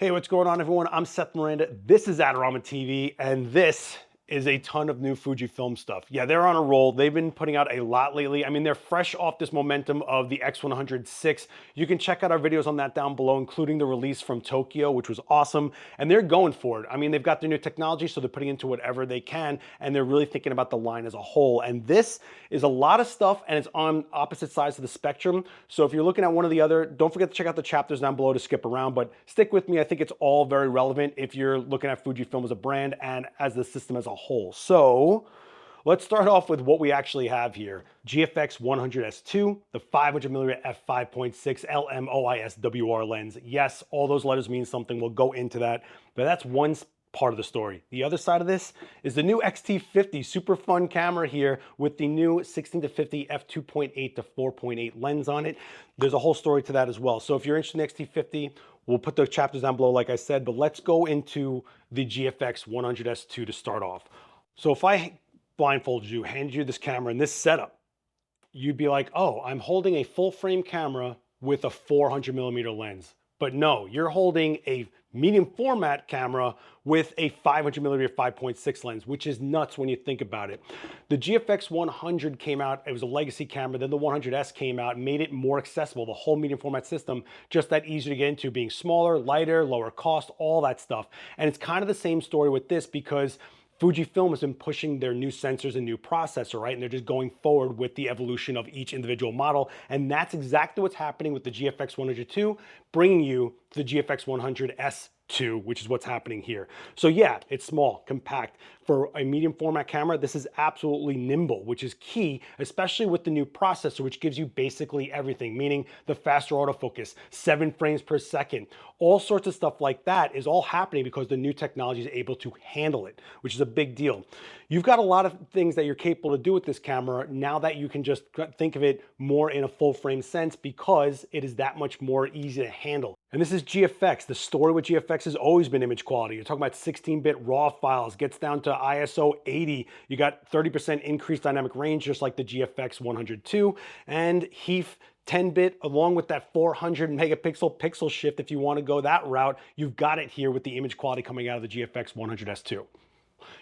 Hey, what's going on, everyone? I'm Seth Miranda. This is AdoramaTV, and this is a ton of new Fujifilm stuff. Yeah, they're on a roll. They've been putting out a lot lately. I mean, they're fresh off this momentum of the X100S. You can check out our videos on that down below, including the release from Tokyo, which was awesome. And they're going for it. I mean, they've got their new technology, so they're putting into whatever they can, and they're really thinking about the line as a whole. And this is a lot of stuff, and it's on opposite sides of the spectrum. So if you're looking at one or the other, don't forget to check out the chapters down below to skip around, but stick with me. I think it's all very relevant if you're looking at Fujifilm as a brand and as the system as a whole. So let's start off with what we actually have here. GFX100S II, the 500mm f5.6 LMOISWR lens. Yes, all those letters mean something. We'll go into that, but that's one part of the story. The other side of this is the new X-T50, super fun camera here with the new 16-50 f2.8 to 4.8 lens on it. There's a whole story to that as well. So if you're interested in the X-T50, we'll put the chapters down below, like I said, but let's go into the GFX100S II to start off. So if I blindfolded you, handed you this camera and this setup, you'd be like, oh, I'm holding a full frame camera with a 400mm lens. But no, you're holding a medium format camera with a 500mm f5.6 lens, which is nuts when you think about it. The GFX 100 came out, it was a legacy camera, then the 100S came out and made it more accessible, the whole medium format system, just that easier to get into, being smaller, lighter, lower cost, all that stuff. And it's kind of the same story with this because Fujifilm has been pushing their new sensors and new processor, right? And they're just going forward with the evolution of each individual model. And that's exactly what's happening with the GFX 100 II, bringing you to the GFX 100S II, which is what's happening here. So yeah, it's small, compact. For a medium format camera, this is absolutely nimble, which is key, especially with the new processor, which gives you basically everything, meaning the faster autofocus, 7 frames per second, all sorts of stuff like that is all happening because the new technology is able to handle it, which is a big deal. You've got a lot of things that you're capable to do with this camera now that you can just think of it more in a full frame sense because it is that much more easy to handle. And this is GFX. The story with GFX has always been image quality. You're talking about 16-bit RAW files, gets down to ISO 80. You got 30% increased dynamic range, just like the GFX 100 II, and HEIF 10-bit along with that 400 megapixel pixel shift. If you want to go that route, you've got it here with the image quality coming out of the GFX 100S II.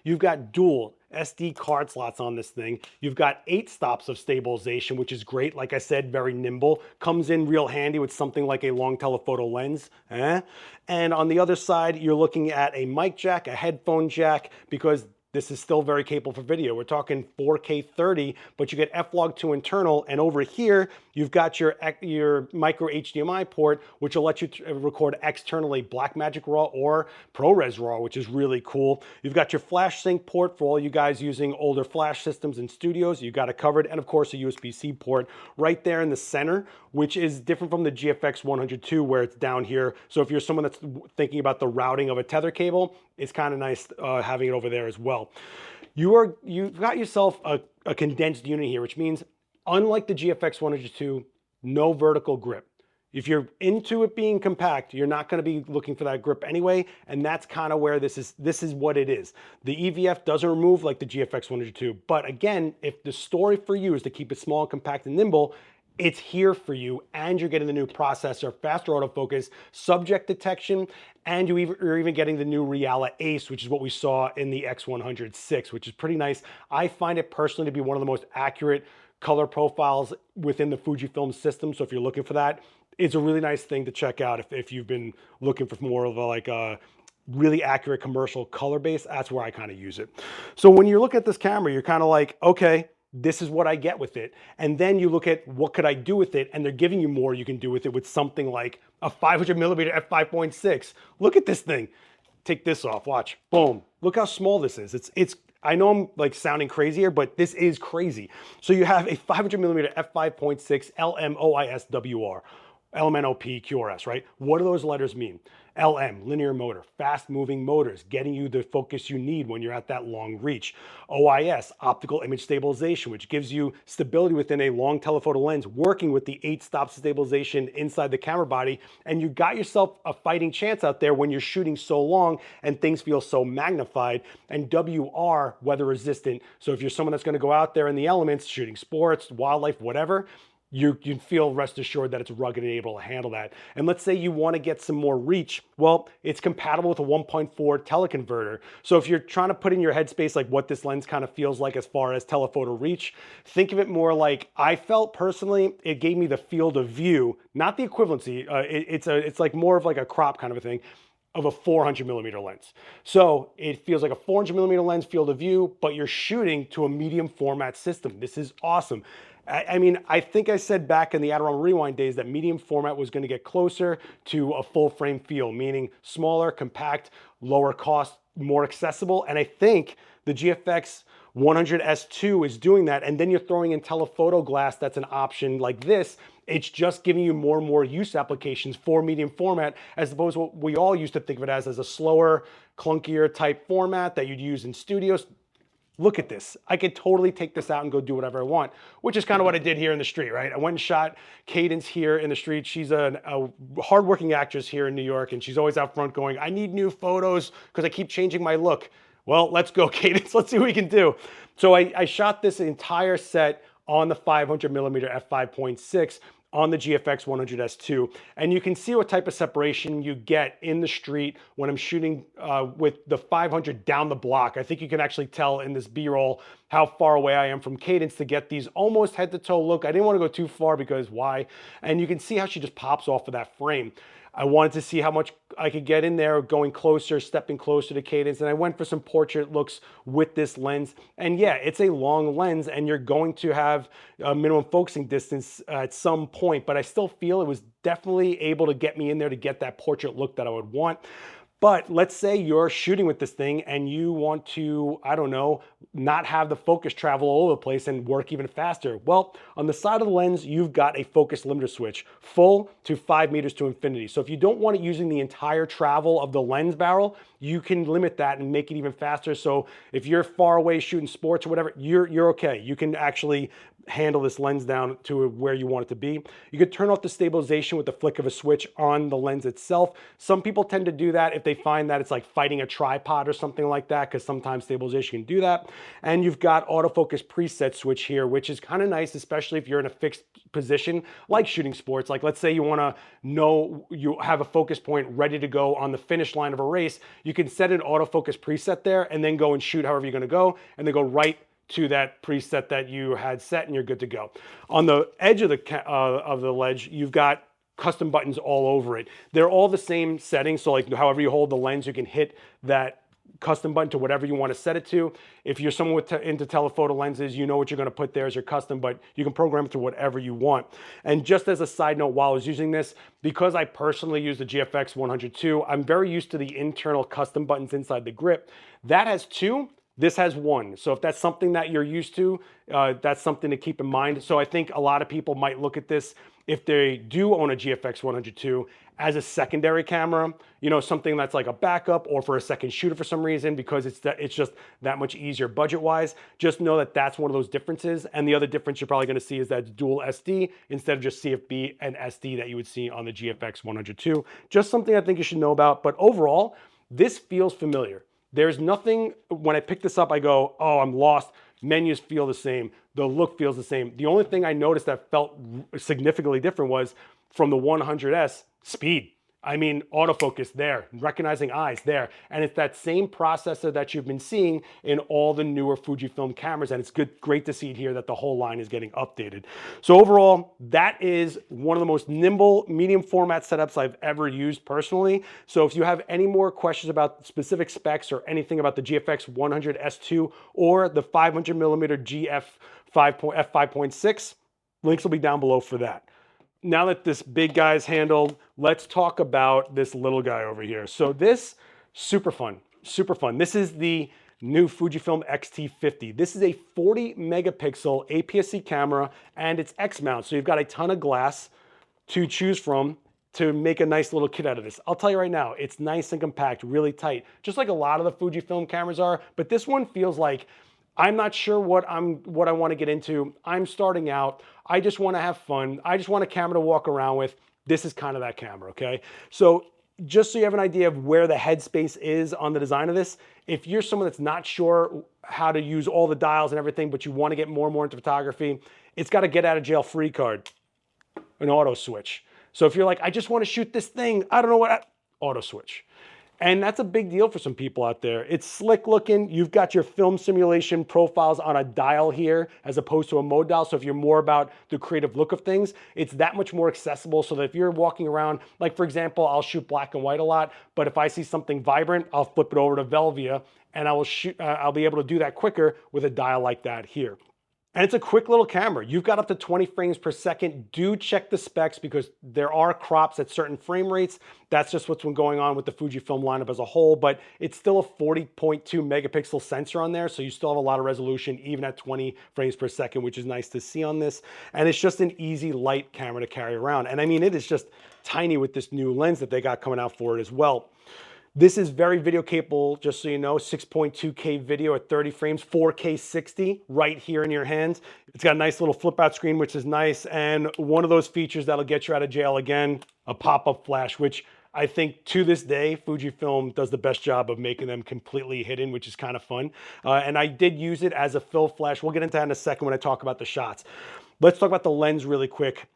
You've got dual SD card slots on this thing. You've got 8 stops of stabilization, which is great. Like I said, very nimble. Comes in real handy with something like a long telephoto lens. And on the other side, you're looking at a mic jack, a headphone jack, because this is still very capable for video. We're talking 4K 30, but you get F-Log2 internal, and over here, you've got your micro HDMI port, which will let you record externally Blackmagic RAW or ProRes RAW, which is really cool. You've got your flash sync port for all you guys using older flash systems in studios. You got it covered, and of course, a USB-C port right there in the center, which is different from the GFX 100 II, where it's down here. So if you're someone that's thinking about the routing of a tether cable, it's kind of nice having it over there as well. You've got yourself a condensed unit here, which means unlike the GFX 100 II, no vertical grip. If you're into it being compact, you're not going to be looking for that grip anyway, and that's kind of where this is what it is. The EVF doesn't remove like the GFX 100 II, but again, if the story for you is to keep it small, compact, and nimble, it's here for you, and you're getting the new processor, faster autofocus, subject detection, and you're even getting the new Reala Ace, which is what we saw in the X100 which is pretty nice. I find it personally to be one of the most accurate color profiles within the Fujifilm system, so if you're looking for that, it's a really nice thing to check out if you've been looking for more of a really accurate commercial color base. That's where I kind of use it. So when you look at this camera, you're kind of like, okay, this is what I get with it. And then you look at what could I do with it, and they're giving you more you can do with it with something like a 500mm f5.6. Look at this thing. Take this off, watch, boom. Look how small this is. I know I'm like sounding crazy here, but this is crazy. So you have a 500mm f5.6 LMOISWR. LMNOP QRS, right? What do those letters mean? LM, linear motor, fast moving motors, getting you the focus you need when you're at that long reach. OIS, optical image stabilization, which gives you stability within a long telephoto lens, working with the 8 stops of stabilization inside the camera body. And you got yourself a fighting chance out there when you're shooting so long and things feel so magnified. And WR, weather resistant. So if you're someone that's going to go out there in the elements, shooting sports, wildlife, whatever, you can feel rest assured that it's rugged and able to handle that. And let's say you want to get some more reach. Well, it's compatible with a 1.4 teleconverter. So if you're trying to put in your headspace like what this lens kind of feels like as far as telephoto reach, think of it more like, I felt personally, it gave me the field of view, not the equivalency. It's like more of like a crop kind of a thing, of a 400mm lens. So it feels like a 400mm lens field of view, but you're shooting to a medium format system. This is awesome. I mean, I think I said back in the Adorama Rewind days that medium format was going to get closer to a full frame feel, meaning smaller, compact, lower cost, more accessible. And I think the GFX100S II is doing that. And then you're throwing in telephoto glass that's an option like this. It's just giving you more and more use applications for medium format, as opposed to what we all used to think of it as a slower, clunkier type format that you'd use in studios. Look at this. I could totally take this out and go do whatever I want, which is kind of what I did here in the street, right? I went and shot Cadence here in the street. She's a hardworking actress here in New York, and she's always out front going, I need new photos because I keep changing my look. Well, let's go, Cadence. Let's see what we can do. So I shot this entire set on the 500mm f5.6 on the GFX100S II. And you can see what type of separation you get in the street when I'm shooting with the 500 down the block. I think you can actually tell in this B-roll how far away I am from Cadence to get these almost head to toe look. I didn't want to go too far because why? And you can see how she just pops off of that frame. I wanted to see how much I could get in there going closer, stepping closer to Cadence. And I went for some portrait looks with this lens. And yeah, it's a long lens and you're going to have a minimum focusing distance at some point, but I still feel it was definitely able to get me in there to get that portrait look that I would want. But let's say you're shooting with this thing and you want to, I don't know, not have the focus travel all over the place and work even faster. Well, on the side of the lens, you've got a focus limiter switch, full to 5 meters to infinity. So if you don't want it using the entire travel of the lens barrel, you can limit that and make it even faster. So if you're far away shooting sports or whatever, you're okay. You can actually handle this lens down to where you want it to be. You could turn off the stabilization with the flick of a switch on the lens itself. Some people tend to do that if they find that it's like fighting a tripod or something like that, because sometimes stabilization can do that. And you've got autofocus preset switch here, which is kind of nice, especially if you're in a fixed position like shooting sports. Like let's say you want to know you have a focus point ready to go on the finish line of a race. You can set an autofocus preset there and then go and shoot however you're going to go, and then go right to that preset that you had set and you're good to go. On the edge of the ledge, you've got custom buttons all over it. They're all the same settings. So like however you hold the lens, you can hit that custom button to whatever you want to set it to. If you're someone into telephoto lenses, you know what you're going to put there as your custom, but you can program it to whatever you want. And just as a side note, while I was using this, because I personally use the GFX100 II, I'm very used to the internal custom buttons inside the grip. That has 2. This has 1. So if that's something that you're used to, that's something to keep in mind. So I think a lot of people might look at this, if they do own a GFX100 II, as a secondary camera, you know, something that's like a backup or for a second shooter for some reason, because it's just that much easier budget-wise. Just know that that's one of those differences. And the other difference you're probably going to see is that it's dual SD instead of just CFB and SD that you would see on the GFX100 II. Just something I think you should know about. But overall, this feels familiar. There's nothing, when I pick this up, I go, oh, I'm lost. Menus feel the same. The look feels the same. The only thing I noticed that felt significantly different was from the 100S, speed. I mean, autofocus there, recognizing eyes there. And it's that same processor that you've been seeing in all the newer Fujifilm cameras. And it's great to see it here that the whole line is getting updated. So overall, that is one of the most nimble medium format setups I've ever used personally. So if you have any more questions about specific specs or anything about the GFX100S II or the 500mm GF5.6, links will be down below for that. Now that this big guy's handled, let's talk about this little guy over here. So this, super fun, super fun. This is the new Fujifilm X-T50. This is a 40 megapixel APS-C camera and it's X-mount. So you've got a ton of glass to choose from to make a nice little kit out of this. I'll tell you right now, it's nice and compact, really tight, just like a lot of the Fujifilm cameras are, but this one feels like I'm not sure what I want to get into. I'm starting out. I just want to have fun. I just want a camera to walk around with. This is kind of that camera, okay? So just so you have an idea of where the headspace is on the design of this, if you're someone that's not sure how to use all the dials and everything, but you want to get more and more into photography, it's got a get out of jail free card. an auto switch. So if you're like, I just want to shoot this thing, I don't know what, auto switch. And that's a big deal for some people out there. It's slick looking. You've got your film simulation profiles on a dial here as opposed to a mode dial. So if you're more about the creative look of things, it's that much more accessible so that if you're walking around, like for example, I'll shoot black and white a lot, but if I see something vibrant, I'll flip it over to Velvia and I'll be able to do that quicker with a dial like that here. And it's a quick little camera. You've got up to 20 frames per second. Do check the specs because there are crops at certain frame rates. That's just what's been going on with the Fujifilm lineup as a whole, but it's still a 40.2 megapixel sensor on there. So you still have a lot of resolution even at 20 frames per second, which is nice to see on this. And it's just an easy light camera to carry around. And I mean, it is just tiny with this new lens that they got coming out for it as well. This is very video capable, just so you know, 6.2K video at 30 frames, 4K 60 right here in your hands. It's got a nice little flip out screen, which is nice. And one of those features that'll get you out of jail again, a pop-up flash, which I think to this day, Fujifilm does the best job of making them completely hidden, which is kind of fun. And I did use it as a fill flash. We'll get into that in a second when I talk about the shots. Let's talk about the lens really quick.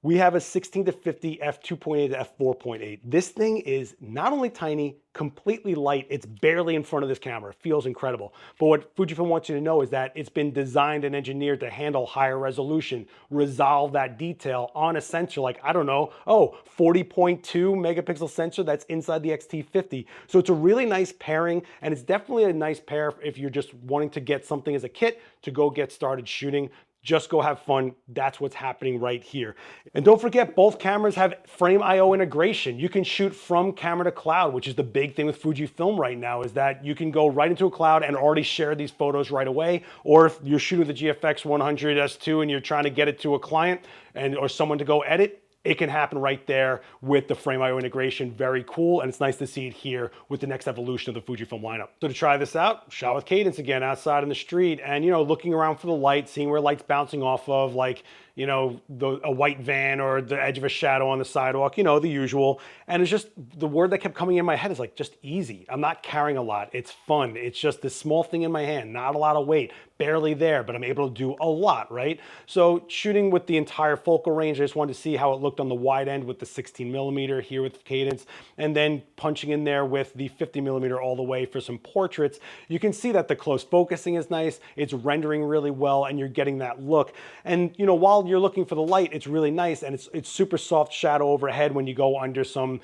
We have a 16-50 f2.8 to f4.8. This thing is not only tiny, completely light, it's barely in front of this camera. It feels incredible. But what Fujifilm wants you to know is that it's been designed and engineered to handle higher resolution, resolve that detail on a sensor like, I don't know, 40.2 megapixel sensor that's inside the X-T50. So it's a really nice pairing, and it's definitely a nice pair if you're just wanting to get something as a kit to go get started shooting. Just go have fun. That's what's happening right here. And don't forget, both cameras have Frame IO integration. You can shoot from camera to cloud, which is the big thing with Fujifilm right now, is that you can go right into a cloud and already share these photos right away. Or if you're shooting the GFX100S II and you're trying to get it to a client or someone to go edit, it can happen right there with the Frame IO integration. Very cool, and it's nice to see it here with the next evolution of the Fujifilm lineup. So to try this out, shot with Cadence again outside in the street, and looking around for the light, seeing where light's bouncing off of, like a white van or the edge of a shadow on the sidewalk, the usual. And it's just, the word that kept coming in my head is like, just easy. I'm not carrying a lot. It's fun. It's just this small thing in my hand, not a lot of weight, barely there, but I'm able to do a lot, right? So shooting with the entire focal range, I just wanted to see how it looked on the wide end with the 16mm here with Cadence, and then punching in there with the 50mm all the way for some portraits. You can see that the close focusing is nice. It's rendering really well, and you're getting that look. And while you're looking for the light, it's really nice, and it's super soft shadow overhead when you go under some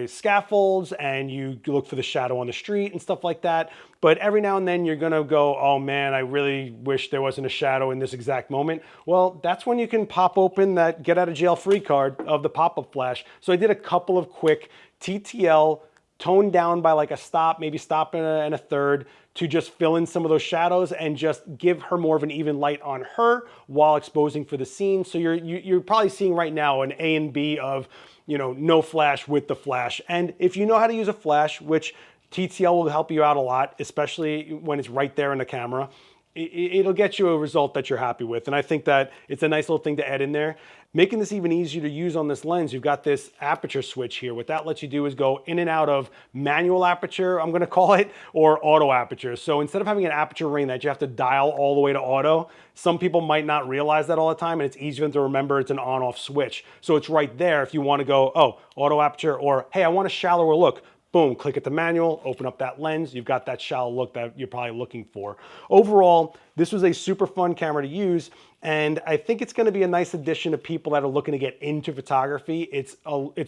scaffolds and you look for the shadow on the street and stuff like that. But every now and then you're gonna go, oh man, I really wish there wasn't a shadow in this exact moment. Well, that's when you can pop open that get out of jail free card of the pop-up flash. So I did a couple of quick TTL, toned down by like a stop, maybe stop and a third, to just fill in some of those shadows and just give her more of an even light on her while exposing for the scene. So you're probably seeing right now an A and B of, no flash with the flash. And if you know how to use a flash, which TTL will help you out a lot, especially when it's right there in the camera, it'll get you a result that you're happy with. And I think that it's a nice little thing to add in there. Making this even easier to use on this lens, you've got this aperture switch here. What that lets you do is go in and out of manual aperture, I'm gonna call it, or auto aperture. So instead of having an aperture ring that you have to dial all the way to auto, some people might not realize that all the time, and it's easier to remember it's an on-off switch. So it's right there if you wanna go, auto aperture, or hey, I want a shallower look. Boom, click at the manual, open up that lens, you've got that shallow look that you're probably looking for. Overall, this was a super fun camera to use, and I think it's gonna be a nice addition to people that are looking to get into photography. It's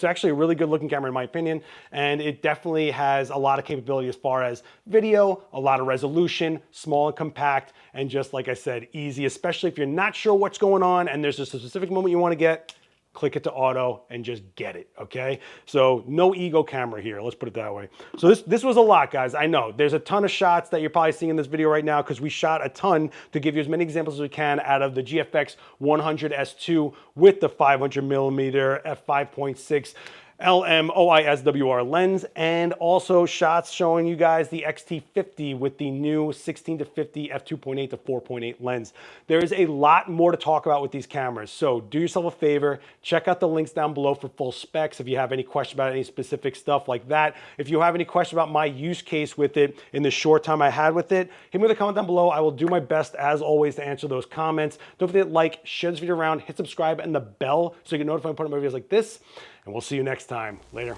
actually a really good looking camera in my opinion, and it definitely has a lot of capability as far as video, a lot of resolution, small and compact, and just like I said, easy, especially if you're not sure what's going on and there's just a specific moment you wanna get, click it to auto and just get it, okay? So no ego camera here, let's put it that way. So this was a lot, guys. I know there's a ton of shots that you're probably seeing in this video right now because we shot a ton to give you as many examples as we can out of the GFX100S II with the 500mm f5.6. LMOISWR lens, and also shots showing you guys the X-T50 with the new 16-50 f2.8 to 4.8 lens. There is a lot more to talk about with these cameras, so do yourself a favor, check out the links down below for full specs if you have any questions about any specific stuff like that. If you have any questions about my use case with it in the short time I had with it, hit me with a comment down below. I will do my best, as always, to answer those comments. Don't forget to like, share this video around, hit subscribe, and the bell so you get notified when I put up my videos like this. And we'll see you next time. Later.